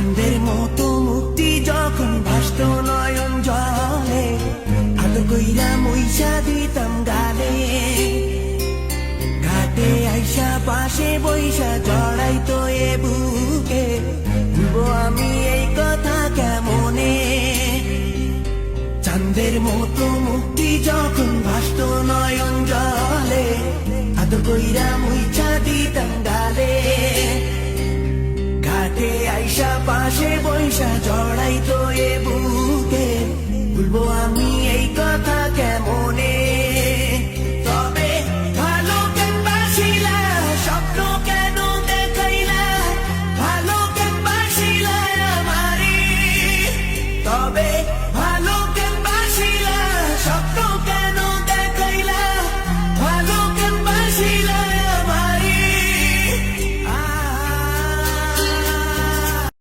চাঁদের মতো মুক্তি যখন ভাসত নয়ন জলে, আদর কইরা মইসা দিতাম গালে। ঘাটে আইসা পাশে বইসা জড়াইতো এ বুকে, ভুলবো আমি এই কথা কেমনে। চাঁদের মতো মুক্তি যখন ভাসত নয়ন জলে, আদর কইরা মইসা দিতাম গালে। ঘাটে আইসা পাশে বইসা জড়াইতো এ